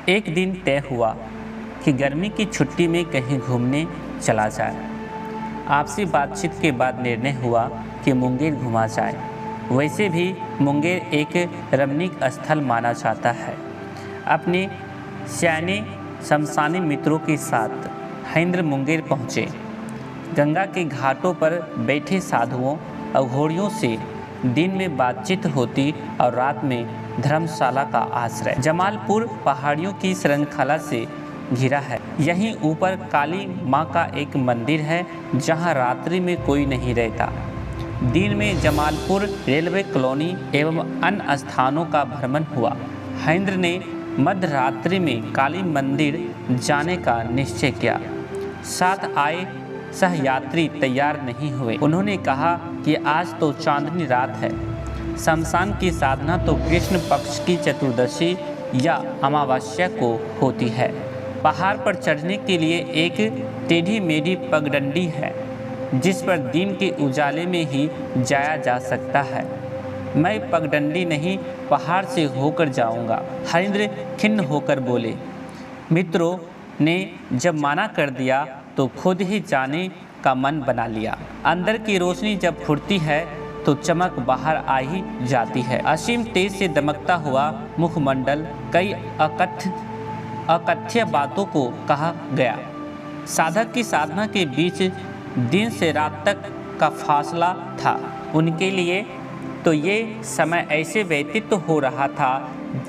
एक दिन तय हुआ कि गर्मी की छुट्टी में कहीं घूमने चला जाए। आपसी बातचीत के बाद निर्णय हुआ कि मुंगेर घूमा जाए। वैसे भी मुंगेर एक रमणीक स्थल माना जाता है। अपने सयाने शमशानी मित्रों के साथ हरिंद्र मुंगेर पहुँचे। गंगा के घाटों पर बैठे साधुओं और घोड़ियों से दिन में बातचीत होती और रात में धर्मशाला का आश्रय। जमालपुर पहाड़ियों की श्रृंखला से घिरा है। यहीं ऊपर काली माँ का एक मंदिर है जहाँ रात्रि में कोई नहीं रहता। दिन में जमालपुर रेलवे कॉलोनी एवं अन्य स्थानों का भ्रमण हुआ। हरिंद्र ने मध्य रात्रि में काली मंदिर जाने का निश्चय किया। साथ आए सहयात्री तैयार नहीं हुए। उन्होंने कहा कि आज तो चांदनी रात है। शमशान की साधना तो कृष्ण पक्ष की चतुर्दशी या अमावस्या को होती है। पहाड़ पर चढ़ने के लिए एक टेढ़ी मेढ़ी पगडंडी है जिस पर दिन के उजाले में ही जाया जा सकता है। मैं पगडंडी नहीं, पहाड़ से होकर जाऊंगा। हरिंद्र खिन्न होकर बोले। मित्रों ने जब मना कर दिया तो खुद ही जाने का मन बना लिया। अंदर की रोशनी जब फुटती है तो चमक बाहर आ ही जाती है। असीम तेज से दमकता हुआ मुखमंडल कई अकथ्य बातों को कहा गया। साधक की साधना के बीच दिन से रात तक का फासला था। उनके लिए तो ये समय ऐसे व्यतीत हो रहा था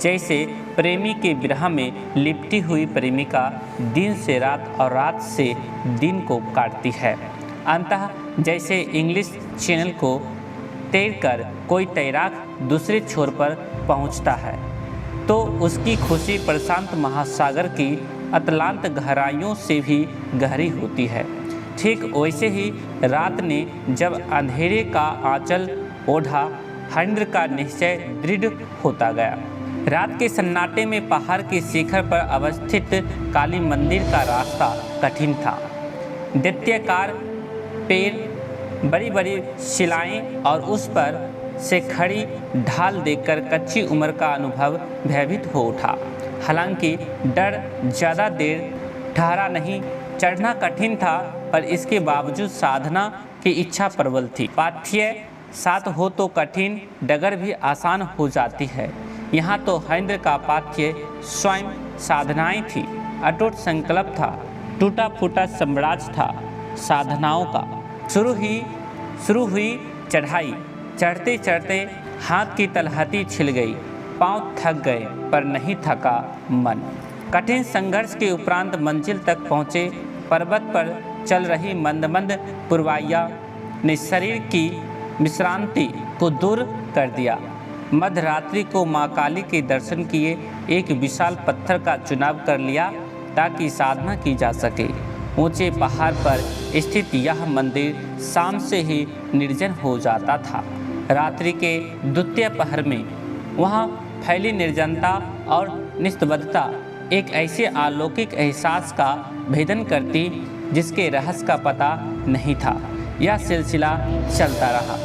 जैसे प्रेमी के विरह में लिपटी हुई प्रेमिका दिन से रात और रात से दिन को काटती है। अंततः जैसे इंग्लिश चैनल को तैरकर कोई तैराक दूसरे छोर पर पहुंचता है तो उसकी खुशी प्रशांत महासागर की अतलांत गहराइयों से भी गहरी होती है। ठीक वैसे ही रात ने जब अंधेरे का आंचल ओढ़ा, हरिंद्र का निश्चय दृढ़ होता गया। रात के सन्नाटे में पहाड़ के शिखर पर अवस्थित काली मंदिर का रास्ता कठिन था। दैत्याकार पेड़, बड़ी बड़ी शिलाएं और उस पर से खड़ी ढाल देखकर कच्ची उम्र का अनुभव भयभीत हो उठा। हालांकि डर ज़्यादा देर ठहरा नहीं। चढ़ना कठिन था पर इसके बावजूद साधना की इच्छा प्रबल थी। पाथ्य साथ हो तो कठिन डगर भी आसान हो जाती है। यहाँ तो हरिंद्र का पाथ्य स्वयं साधनाएं थी। अटूट संकल्प था, टूटा फूटा साम्राज्य था साधनाओं का। शुरू हुई चढ़ाई। चढ़ते चढ़ते हाथ की तलहटी छिल गई, पांव थक गए पर नहीं थका मन। कठिन संघर्ष के उपरांत मंजिल तक पहुँचे। पर्वत पर चल रही मंद मंद पुरवाइया ने शरीर की विश्रांति को दूर कर दिया। मध्यरात्रि को माँ काली के दर्शन किए। एक विशाल पत्थर का चुनाव कर लिया ताकि साधना की जा सके। ऊंचे पहाड़ पर स्थित यह मंदिर शाम से ही निर्जन हो जाता था। रात्रि के द्वितीय पहर में वहाँ फैली निर्जनता और निस्तब्धता एक ऐसे अलौकिक एहसास का भेदन करती जिसके रहस्य का पता नहीं था। यह सिलसिला चलता रहा।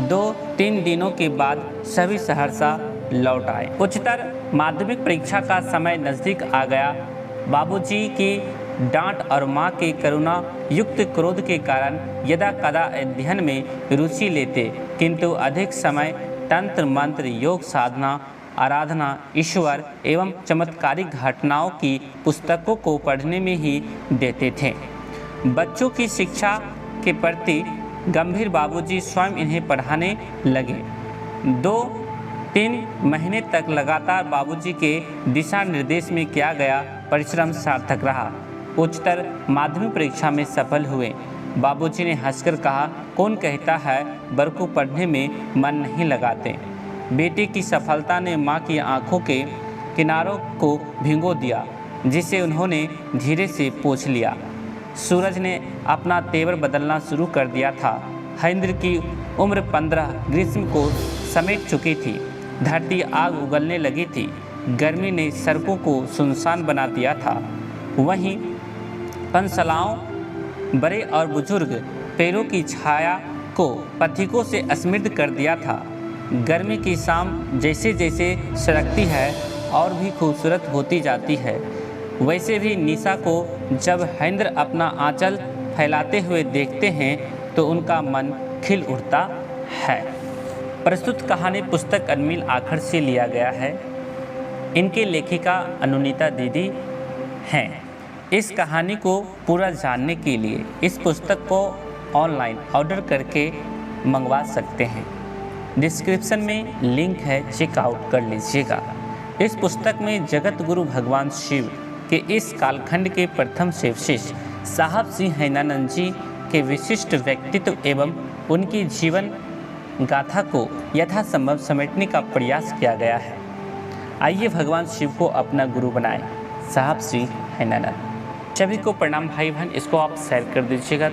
2-3 दिनों के बाद सभी सहरसा लौट आए। उच्चतर माध्यमिक परीक्षा का समय नज़दीक आ गया। बाबूजी की डांट और माँ के करुणा युक्त क्रोध के कारण यदा कदा अध्ययन में रुचि लेते, किंतु अधिक समय तंत्र मंत्र, योग साधना, आराधना, ईश्वर एवं चमत्कारिक घटनाओं की पुस्तकों को पढ़ने में ही देते थे। बच्चों की शिक्षा के प्रति गंभीर बाबूजी स्वयं इन्हें पढ़ाने लगे। 2-3 महीने तक लगातार बाबूजी के दिशा निर्देश में किया गया परिश्रम सार्थक रहा। उच्चतर माध्यमिक परीक्षा में सफल हुए। बाबूजी ने हंसकर कहा, कौन कहता है बर को पढ़ने में मन नहीं लगाते। बेटे की सफलता ने माँ की आंखों के किनारों को भिगो दिया जिसे उन्होंने धीरे से पोंछ लिया। सूरज ने अपना तेवर बदलना शुरू कर दिया था। हरिंद्र की उम्र 15 ग्रीष्म को समेट चुकी थी। धरती आग उगलने लगी थी। गर्मी ने सड़कों को सुनसान बना दिया था। वहीं पंसलाओं, बड़े और बुजुर्ग पेड़ों की छाया को पथिकों से स्मृत कर दिया था। गर्मी की शाम जैसे जैसे सरकती है और भी खूबसूरत होती जाती है। वैसे भी निशा को जब हैंद्र अपना आंचल फैलाते हुए देखते हैं तो उनका मन खिल उठता है। प्रस्तुत कहानी पुस्तक अनमिल आखर से लिया गया है। इनके लेखिका अनुनीता दीदी हैं। इस कहानी को पूरा जानने के लिए इस पुस्तक को ऑनलाइन ऑर्डर करके मंगवा सकते हैं। डिस्क्रिप्शन में लिंक है, चेकआउट कर लीजिएगा। इस पुस्तक में जगत गुरु भगवान शिव के इस कालखंड के प्रथम शिवशिष्य साहब सिंह हैनानंद जी के विशिष्ट व्यक्तित्व एवं उनकी जीवन गाथा को यथासंभव समेटने का प्रयास किया गया है। आइए भगवान शिव को अपना गुरु बनाएं। साहब सिंह हैनानंद। सभी को प्रणाम भाई बहन, इसको आप शेयर कर दीजिएगा।